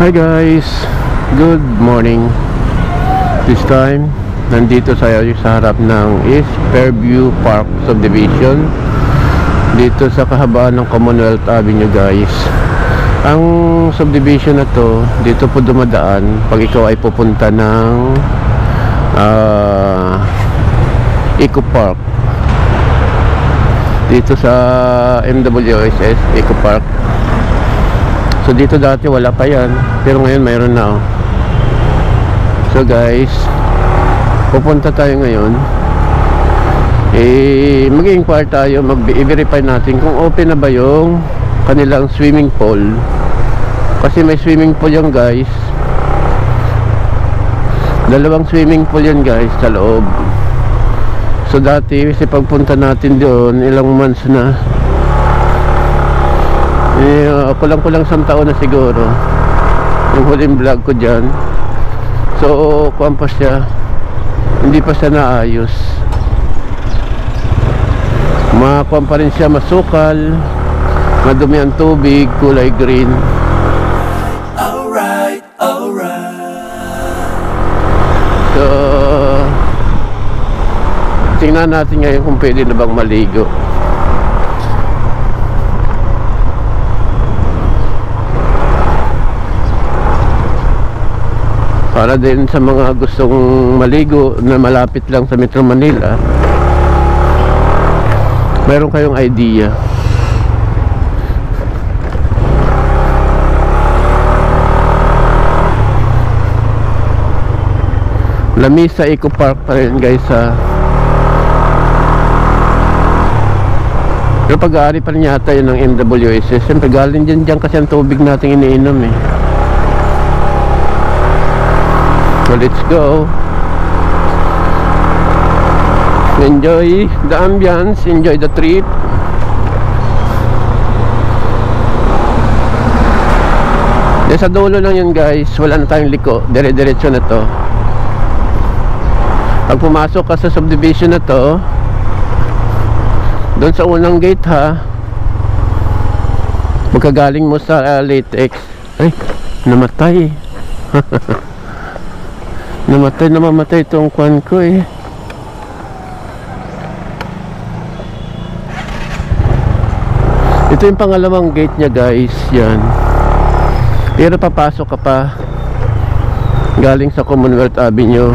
Hi guys, good morning. This time, nandito sa harap ng East Fairview Park Subdivision, dito sa kahabaan ng Commonwealth Avenue guys. Ang subdivision na to, dito po dumadaan pag ikaw ay pupunta ng Eco Park, dito sa MWSS Eco Park. So dito dati wala pa yan, pero ngayon mayroon na. So guys, pupunta tayo ngayon. Mag-inquire tayo, i-verify natin kung open na ba yung kanilang swimming pool. Kasi may swimming pool yan guys, dalawang swimming pool yan guys sa loob. So dati kasi pagpunta natin doon, ilang months na, kulang-kulang 1 taon na siguro yung huling vlog ko dyan. So kuwan pa siya, hindi pa siya naayos, makuwan pa rin siya, masukal, madumi ang tubig, kulay green. Alright. So tingnan natin ngayon kung pwede na bang maligo. Para din sa mga gustong maligo na malapit lang sa Metro Manila, meron kayong idea. Lamisa Eco Park pa rin guys ha. Pero pag-aari pa rin yata yun ng MWSS. Siyempre galing dyan kasi ang tubig natin iniinom eh. So let's go. Enjoy the ambience, enjoy the trip. Sa dulo lang yun guys, wala na tayong liko, dire-diretso na to. Pag pumasok ka sa subdivision na to, doon sa unang gate ha, magkagaling mo sa latex. Ay, namatay. Namamatay itong kwan ko eh. Ito yung pangalawang gate niya guys, yan. Pero papasok ka pa galing sa Commonwealth Avenue.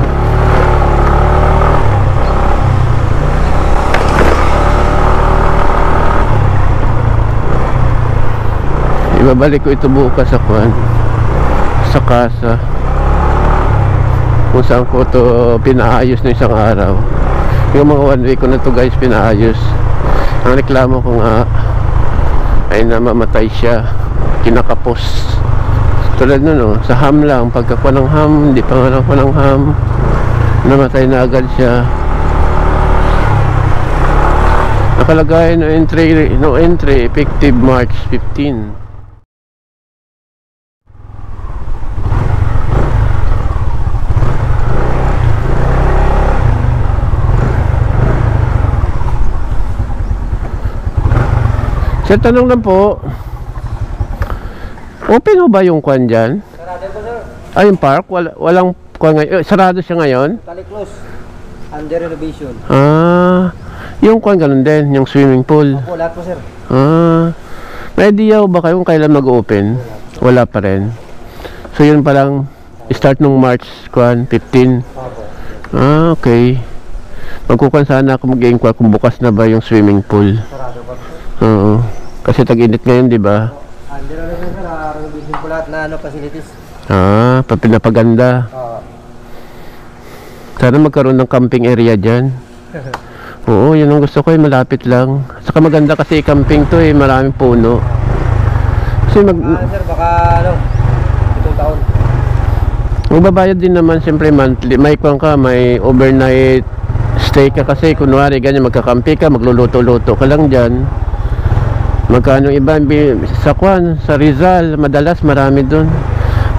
Ibabalik ko ito bukas sa kwan, sa casa, kung saan ko ito pinaayos na isang araw. Yung mga 1 week ko na to guys pinaayos. Ang reklamo ko nga ay namamatay siya, kinakapos. Tulad nun sa ham lang, pagkakuha ng ham, hindi pa nga nakuha ng ham, namatay na agad siya. Nakalagay no entry effective March 15. Sa tanong lang po, open ho ba yung kwan dyan? Sarado po sir. Yung park? Walang kwan ngayon? Sarado siya ngayon? Tali close. Under renovation. Yung kwan ganun din, yung swimming pool. Opo, lahat po sir. May idea ba kayo kung kailan mag-open? Wala pa rin. So yun palang start nung March 15. Opo. Okay. Magkukan sana ako mag-inquire kung bukas na ba yung swimming pool. Sarado po. Oo. Kasi tag-init ngayon, di ba? Under renovation sir. Renovation po lahat na facilities. Pinapaganda. Sana magkaroon ng camping area dyan. Oo, yun ang gusto ko, malapit lang. Saka maganda kasi camping to maraming puno. Kasi sir, baka itong taon. magbabayad din naman siyempre monthly. May kwan ka, may overnight stay ka kasi kunwari ganyan, magkakampi ka, magluluto-luto ka lang dyan. Magkano iba sa kwan, sa Rizal, madalas marami doon.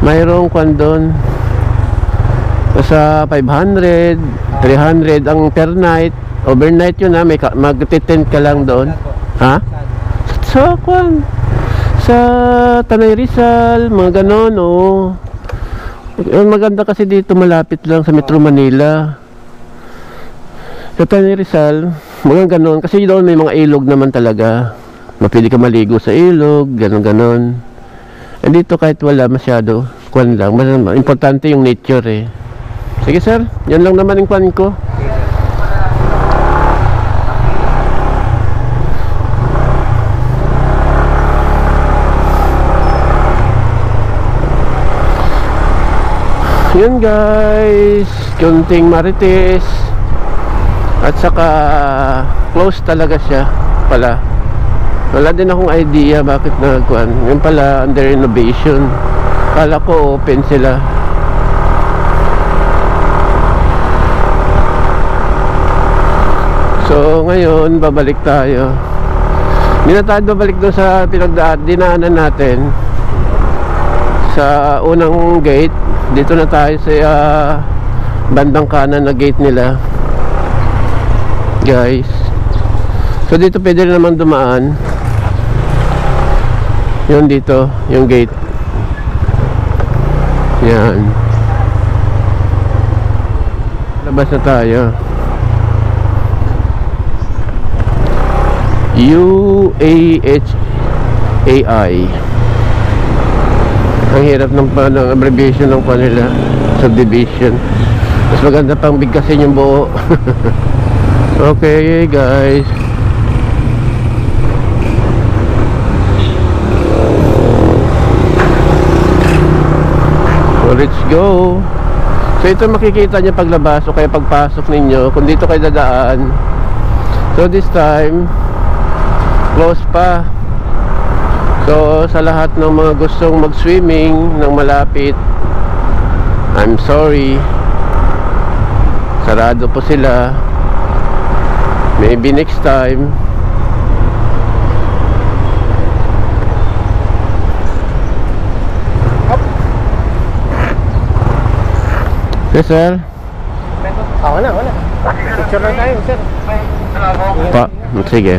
Mayroong kwan doon sa 500, 300 ang per night. Overnight yun ha, mag-tent ka lang doon. Ha? Sa kwan, Sa Tanay Rizal, mga ganon, oh. Ang maganda kasi dito, malapit lang sa Metro Manila. Sa Tanay Rizal, mga ganon, kasi doon may mga ilog naman talaga. Mapili ka maligo sa ilog, ganon-ganon. And dito kahit wala masyado, kwan lang. Importante yung nature eh. Sige sir, yan lang naman yung kwan ko. Yun guys, kunting Marites. At saka close talaga siya pala. Wala din akong idea bakit nagkuhan. Yun pala under renovation. Kala ko open sila. So ngayon babalik tayo. Hindi na tayo babalik doon sa dinaanan natin sa unang gate. Dito na tayo sa bandang kanan na gate nila guys. So dito pwede rin naman dumaan. Yun dito, yung gate. Yan. Labas na tayo. UAHAI. Ang hirap ng abbreviation ng kanila, subdivision. Mas maganda pang bigkasin yung buo. Okay guys, so let's go. So ito makikita nyo paglabas o kaya pagpasok ninyo kung dito kayo dadaan. So this time close pa. So sa lahat ng mga gustong mag-swimming ng malapit, I'm sorry, sarado po sila. Maybe next time. Yes sir. Wala. Picture lang tayo, sir. Pa, sige.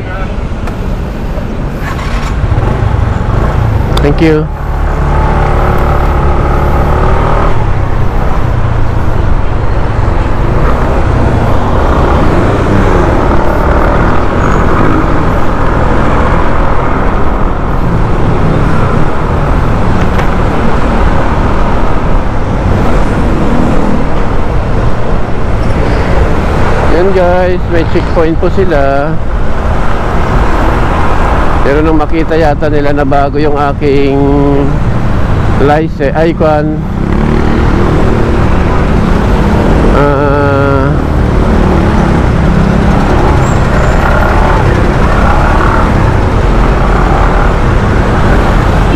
Thank you. Yan guys, may checkpoint po sila. Pero nung makita yata nila na bago yung aking license, icon,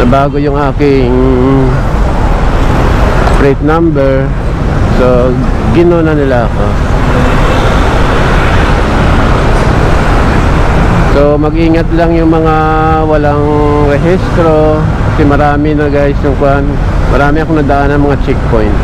na bago yung aking plate number, so ginuna nila ako. So mag-ingat lang yung mga walang rehistro kasi marami na guys yung kwan. Marami akong nadaan ng mga checkpoint.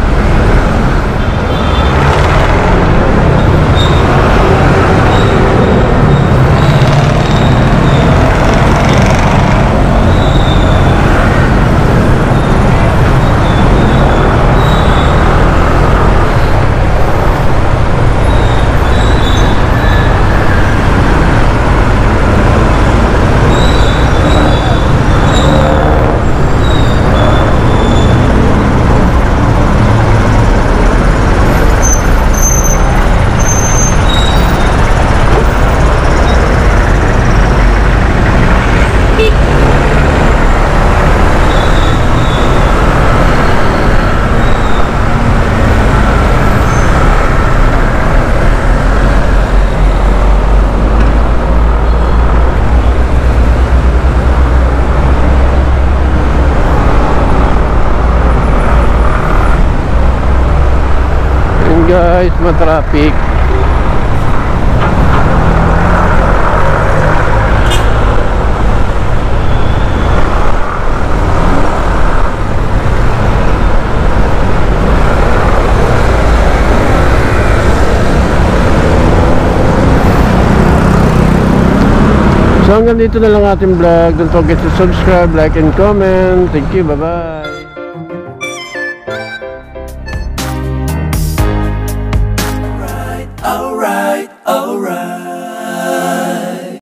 Guys, ma-traffic. So hanggang dito na lang ating vlog. Don't forget to subscribe, like, and comment. Thank you, bye-bye. Alright, alright.